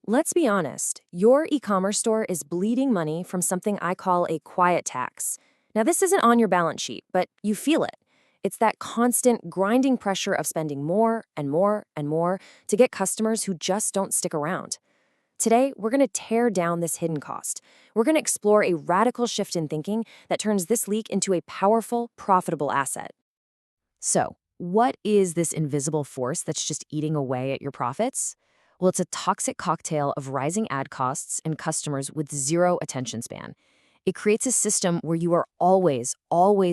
Let's be honest, your e-commerce store is bleeding money from something I call a quiet tax. Now, this isn't on your balance sheet, but you feel it. It's that constant grinding pressure of spending more and more and more to get customers who just don't stick around. Today, we're going to tear down this hidden cost. We're going to explore a radical shift in thinking that turns this leak into a powerful, profitable asset. So, what is this invisible force that's just eating away at your profits? Well, it's a toxic cocktail of rising ad costs and customers with zero attention span. It creates a system where you are always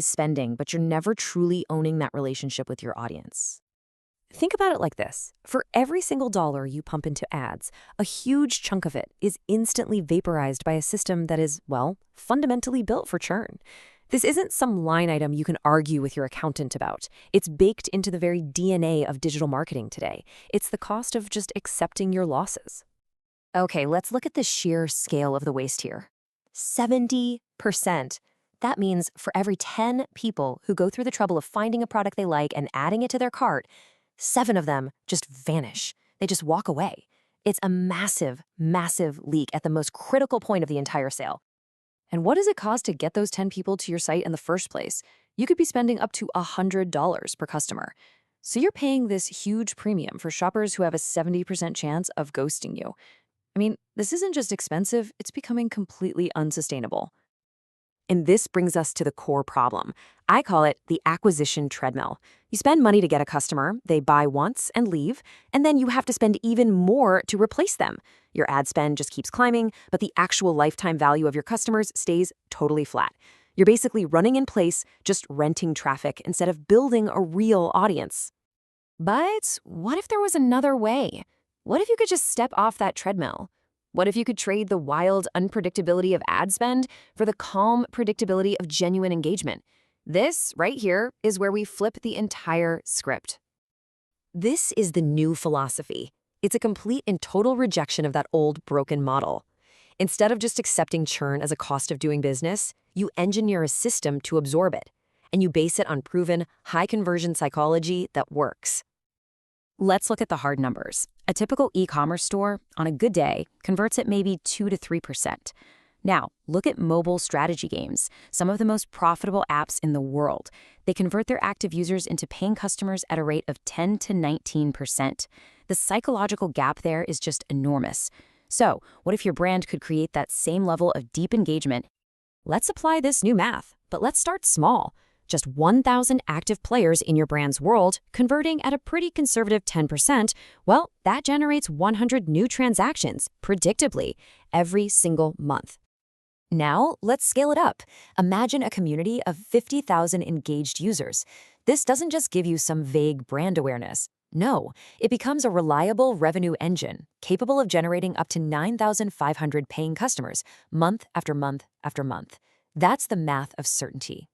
spending, but you're never truly owning that relationship with your audience. Think about it like this. For every single dollar you pump into ads, a huge chunk of it is instantly vaporized by a system that is, well, fundamentally built for churn. This isn't some line item you can argue with your accountant about. It's baked into the very DNA of digital marketing today. It's the cost of just accepting your losses. Okay, let's look at the sheer scale of the waste here. 70%. That means for every 10 people who go through the trouble of finding a product they like and adding it to their cart, 7 of them just vanish. They just walk away. It's a massive, massive leak at the most critical point of the entire sale. And what does it cost to get those 10 people to your site in the first place? You could be spending up to $100 per customer. So you're paying this huge premium for shoppers who have a 70% chance of ghosting you. I mean, this isn't just expensive, it's becoming completely unsustainable. And this brings us to the core problem. I call it the acquisition treadmill. You spend money to get a customer, they buy once and leave, and then you have to spend even more to replace them. Your ad spend just keeps climbing, but the actual lifetime value of your customers stays totally flat. You're basically running in place, just renting traffic instead of building a real audience. But what if there was another way? What if you could just step off that treadmill? What if you could trade the wild unpredictability of ad spend for the calm predictability of genuine engagement? This, right here, is where we flip the entire script. This is the new philosophy. It's a complete and total rejection of that old broken model. Instead of just accepting churn as a cost of doing business, you engineer a system to absorb it, and you base it on proven, high-conversion psychology that works. Let's look at the hard numbers. A typical e-commerce store, on a good day, converts at maybe 2 to 3%. Now, look at mobile strategy games, some of the most profitable apps in the world. They convert their active users into paying customers at a rate of 10 to 19%. The psychological gap there is just enormous. So, what if your brand could create that same level of deep engagement? Let's apply this new math, but let's start small. Just 1,000 active players in your brand's world, converting at a pretty conservative 10%, well, that generates 100 new transactions, predictably, every single month. Now, let's scale it up. Imagine a community of 50,000 engaged users. This doesn't just give you some vague brand awareness. No, it becomes a reliable revenue engine, capable of generating up to 9,500 paying customers, month after month after month. That's the math of certainty.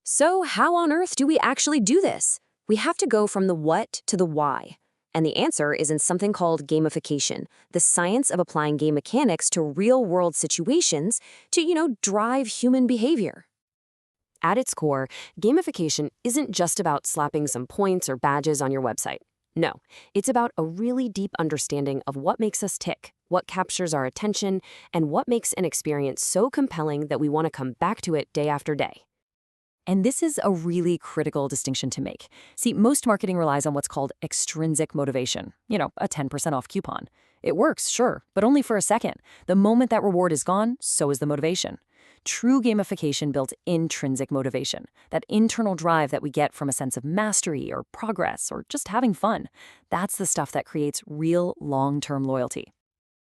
So how on earth do we actually do this? We have to go from the what to the why. And the answer is in something called gamification, the science of applying game mechanics to real-world situations to, drive human behavior. At its core, gamification isn't just about slapping some points or badges on your website. No, it's about a really deep understanding of what makes us tick, what captures our attention, and what makes an experience so compelling that we want to come back to it day after day. And this is a really critical distinction to make. See, most marketing relies on what's called extrinsic motivation, a 10% off coupon. It works, sure, but only for a second. The moment that reward is gone, so is the motivation. True gamification builds intrinsic motivation, that internal drive that we get from a sense of mastery or progress or just having fun. That's the stuff that creates real long-term loyalty.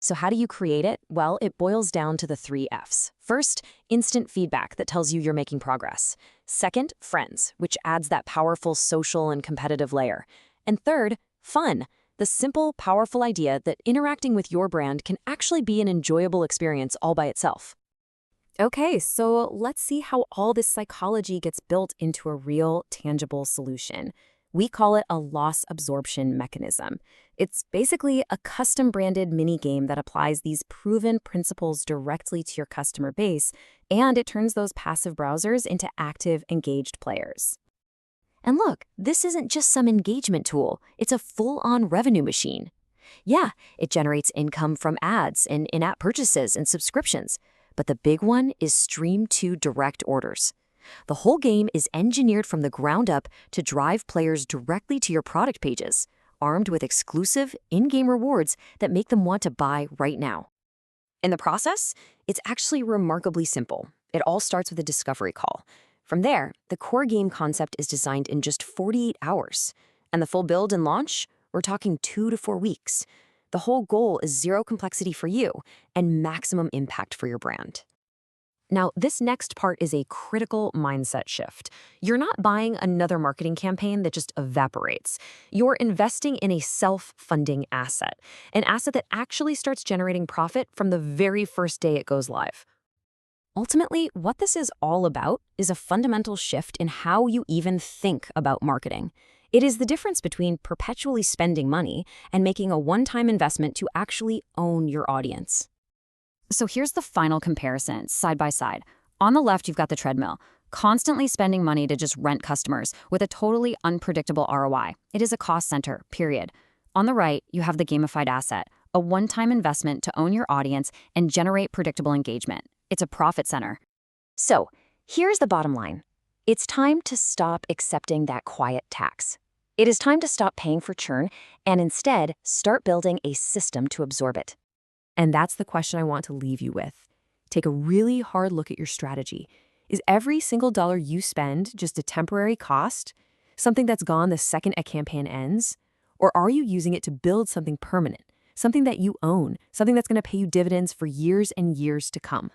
So how do you create it? Well, it boils down to the 3 Fs. First, instant feedback that tells you you're making progress. Second, friends, which adds that powerful social and competitive layer. And third, fun, the simple, powerful idea that interacting with your brand can actually be an enjoyable experience all by itself. Okay, so let's see how all this psychology gets built into a real, tangible solution. We call it a loss absorption mechanism. It's basically a custom-branded mini-game that applies these proven principles directly to your customer base, and it turns those passive browsers into active, engaged players. And look, this isn't just some engagement tool. It's a full-on revenue machine. Yeah, it generates income from ads and in-app purchases and subscriptions. But the big one is Stream to direct orders. The whole game is engineered from the ground up to drive players directly to your product pages, armed with exclusive in-game rewards that make them want to buy right now. In the process, it's actually remarkably simple. It all starts with a discovery call. From there, the core game concept is designed in just 48 hours. And the full build and launch? We're talking 2 to 4 weeks. The whole goal is zero complexity for you and maximum impact for your brand. Now, this next part is a critical mindset shift. You're not buying another marketing campaign that just evaporates. You're investing in a self-funding asset, an asset that actually starts generating profit from the very first day it goes live. Ultimately, what this is all about is a fundamental shift in how you even think about marketing. It is the difference between perpetually spending money and making a one-time investment to actually own your audience. So here's the final comparison, side by side. On the left, you've got the treadmill, constantly spending money to just rent customers with a totally unpredictable ROI. It is a cost center, period. On the right, you have the gamified asset, a one-time investment to own your audience and generate predictable engagement. It's a profit center. So here's the bottom line. It's time to stop accepting that quiet tax. It is time to stop paying for churn and instead start building a system to absorb it. And that's the question I want to leave you with. Take a really hard look at your strategy. Is every single dollar you spend just a temporary cost? Something that's gone the second a campaign ends? Or are you using it to build something permanent? Something that you own? Something that's going to pay you dividends for years and years to come?